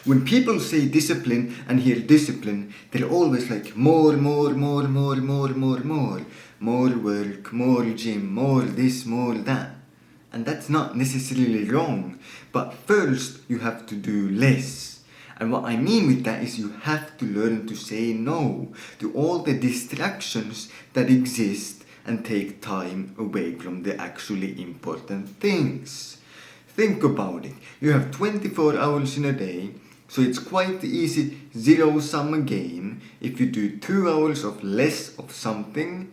When people say discipline and hear discipline, they're always like more, more, more, more, more, more, more. More work, more gym, more this, more that. And that's not necessarily wrong. But first, you have to do less. And what I mean with that is you have to learn to say no to all the distractions that exist and take time away from the actually important things. Think about it. You have 24 hours in a day, so it's quite easy zero-sum game. If you do 2 hours of less of something,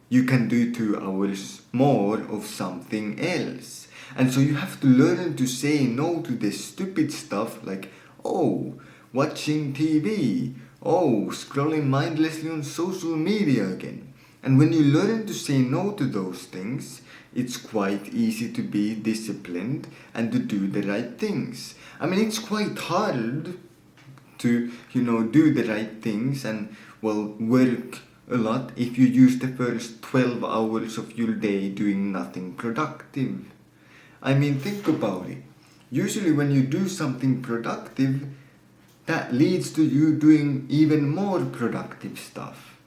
you can do 2 hours more of something else. And so you have to learn to say no to the stupid stuff like, oh, watching TV, oh, scrolling mindlessly on social media again. And when you learn to say no to those things, it's quite easy to be disciplined and to do the right things. I mean, it's quite hard to, do the right things and, work a lot if you use the first 12 hours of your day doing nothing productive. I mean, think about it. Usually when you do something productive, that leads to you doing even more productive stuff.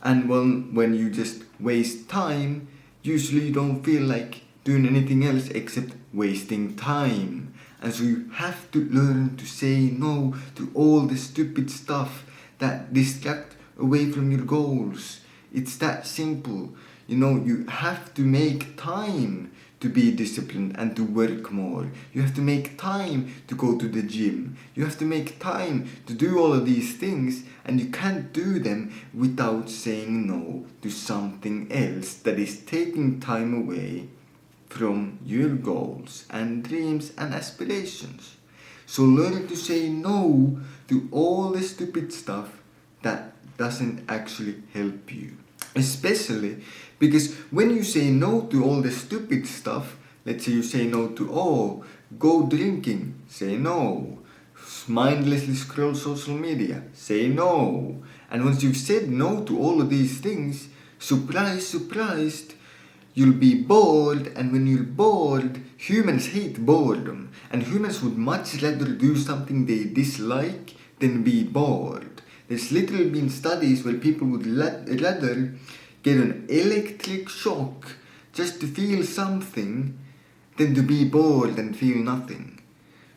And when you just waste time, usually you don't feel like doing anything else except wasting time. And so you have to learn to say no to all the stupid stuff that distract away from your goals. It's that simple. You have to make time to be disciplined and to work more. You have to make time to go to the gym. You have to make time to do all of these things, and you can't do them without saying no to something else that is taking time away from your goals and dreams and aspirations. So learn to say no to all the stupid stuff that doesn't actually help you. Especially because when you say no to all the stupid stuff, let's say you say no to, go drinking, say no. Mindlessly scroll social media, say no. And once you've said no to all of these things, surprised, you'll be bored, and when you're bored, humans hate boredom, and humans would much rather do something they dislike than be bored. There's literally been studies where people would rather get an electric shock just to feel something than to be bored and feel nothing.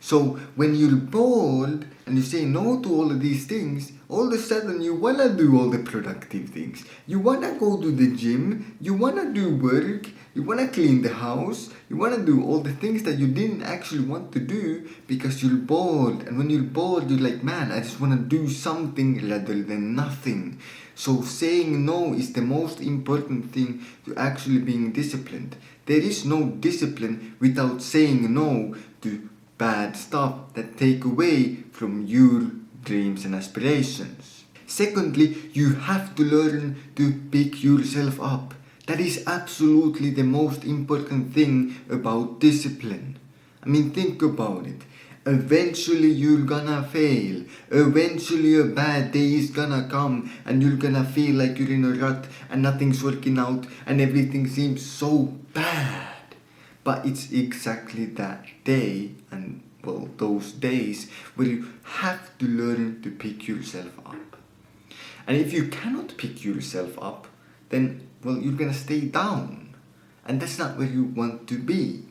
So when you're bored and you say no to all of these things, all of a sudden you wanna do all the productive things. You wanna go to the gym, you wanna do work, you wanna clean the house, you wanna do all the things that you didn't actually want to do because you're bored. And when you're bored, you're like, man, I just wanna do something rather than nothing. So saying no is the most important thing to actually being disciplined. There is no discipline without saying no to bad stuff that take away from your dreams and aspirations. Secondly, you have to learn to pick yourself up. That is absolutely the most important thing about discipline. I mean, think about it. Eventually you're gonna fail. Eventually a bad day is gonna come and you're gonna feel like you're in a rut and nothing's working out and everything seems so bad. But it's exactly that day and those days where you have to learn to pick yourself up. And if you cannot pick yourself up, then you're gonna stay down. And that's not where you want to be.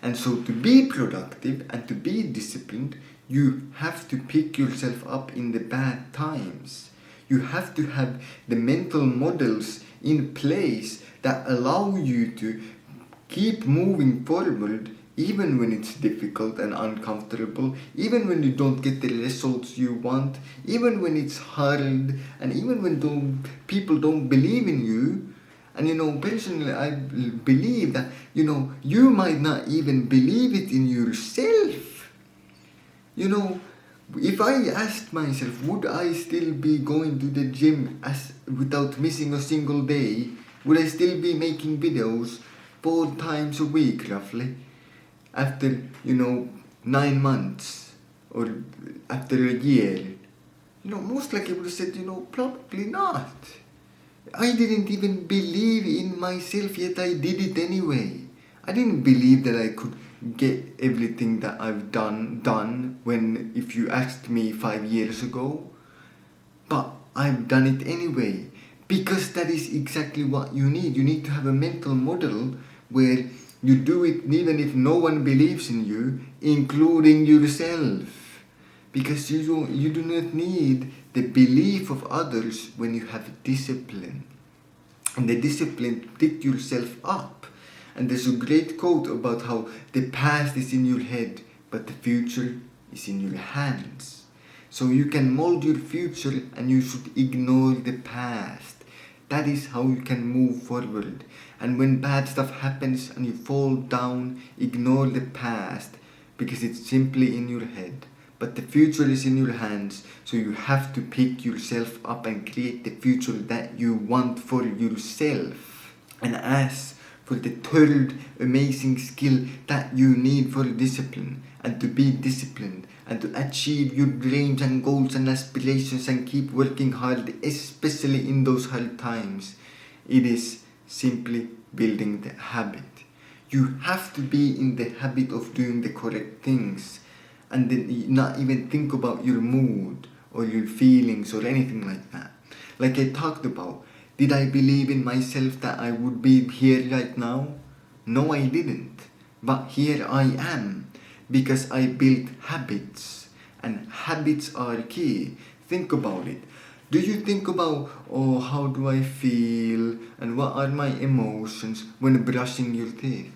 And so to be productive and to be disciplined, you have to pick yourself up in the bad times. You have to have the mental models in place that allow you to keep moving forward even when it's difficult and uncomfortable, even when you don't get the results you want, even when it's hard, and even when people don't believe in you. And personally, I believe that, you might not even believe it in yourself. If I asked myself, would I still be going to the gym without missing a single day? Would I still be making videos 4 times a week, roughly? After, 9 months or after a year? Most likely I would have said, probably not. I didn't even believe in myself, yet I did it anyway. I didn't believe that I could get everything that I've done when if you asked me 5 years ago. But I've done it anyway. Because that is exactly what you need. You need to have a mental model where you do it even if no one believes in you, including yourself. Because you do not need the belief of others when you have discipline. And the discipline pick yourself up. And there's a great quote about how the past is in your head, but the future is in your hands. So you can mold your future and you should ignore the past. That is how you can move forward. And when bad stuff happens and you fall down, ignore the past because it's simply in your head. But the future is in your hands, so you have to pick yourself up and create the future that you want for yourself. And as for the third amazing skill that you need for discipline, and to be disciplined, and to achieve your dreams and goals and aspirations and keep working hard, especially in those hard times, it is simply building the habit. You have to be in the habit of doing the correct things and then not even think about your mood or your feelings or anything like that. Like I talked about, did I believe in myself that I would be here right now? No, I didn't. But here I am because I built habits, and habits are key. Think about it. Do you think about, oh, how do I feel and what are my emotions when brushing your teeth?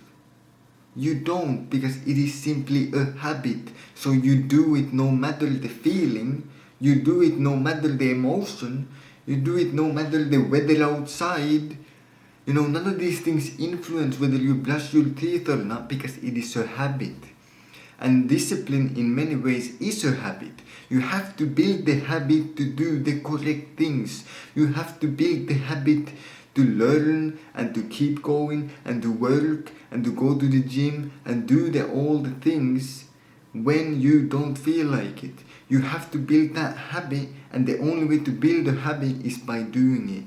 You don't, because it is simply a habit. So you do it no matter the feeling, you do it no matter the emotion, you do it no matter the weather outside. None of these things influence whether you brush your teeth or not because it is a habit. And discipline in many ways is a habit. You have to build the habit to do the correct things. You have to build the habit to learn and to keep going and to work and to go to the gym and do all the things when you don't feel like it. You have to build that habit, and the only way to build a habit is by doing it.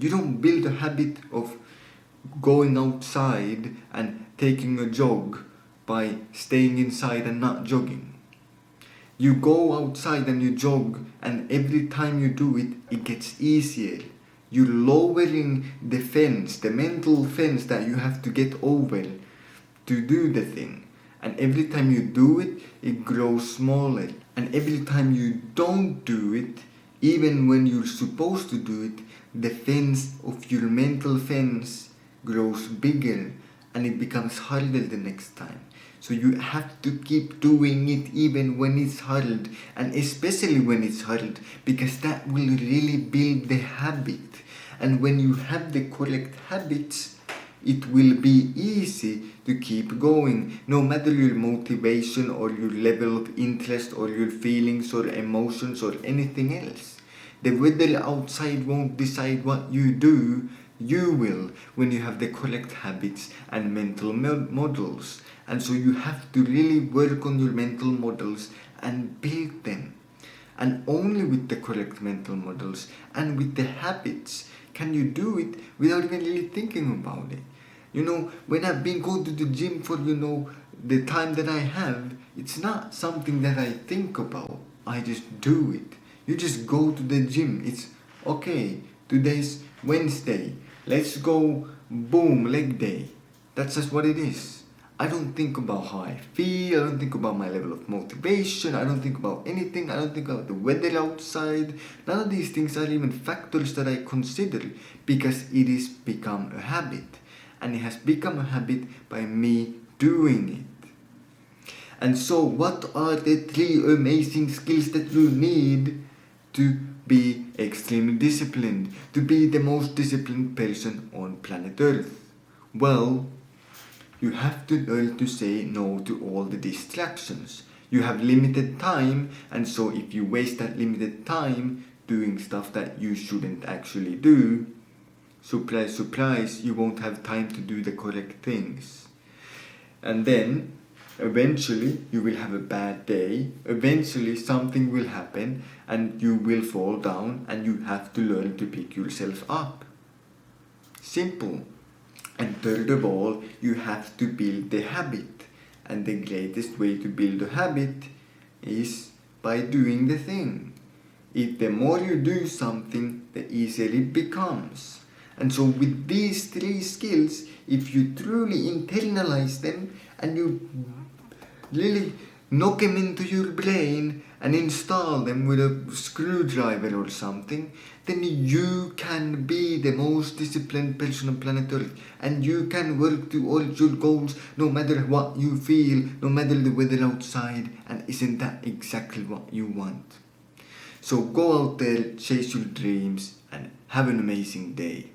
You don't build a habit of going outside and taking a jog by staying inside and not jogging. You go outside and you jog, and every time you do it, it gets easier. You're lowering the fence, the mental fence that you have to get over to do the thing. And every time you do it, it grows smaller. And every time you don't do it, even when you're supposed to do it, the fence of your mental fence grows bigger and it becomes harder the next time. So you have to keep doing it even when it's hard, and especially when it's hard, because that will really build the habit. And when you have the correct habits, it will be easy to keep going, no matter your motivation or your level of interest or your feelings or emotions or anything else. The weather outside won't decide what you do. You will, when you have the correct habits and mental models. And so you have to really work on your mental models and build them. And only with the correct mental models and with the habits can you do it without even really thinking about it. When I've been going to the gym for, the time that I have, it's not something that I think about. I just do it. You just go to the gym. It's okay, today's Wednesday. Let's go, boom, leg day. That's just what it is. I don't think about how I feel. I don't think about my level of motivation. I don't think about anything. I don't think about the weather outside. None of these things are even factors that I consider because it is become a habit. And it has become a habit by me doing it. And so what are the 3 amazing skills that you need to be extremely disciplined, to be the most disciplined person on planet Earth? Well, you have to learn to say no to all the distractions. You have limited time, and so if you waste that limited time doing stuff that you shouldn't actually do, surprise, surprise, you won't have time to do the correct things. And then, eventually, you will have a bad day. Eventually, something will happen and you will fall down, and you have to learn to pick yourself up. Simple. And third of all, you have to build the habit. And the greatest way to build a habit is by doing the thing. The more you do something, the easier it becomes. And so with these three skills, if you truly internalize them and you really knock them into your brain and install them with a screwdriver or something, then you can be the most disciplined person on planet Earth, and you can work towards your goals no matter what you feel, no matter the weather outside. And isn't that exactly what you want? So go out there, chase your dreams, and have an amazing day.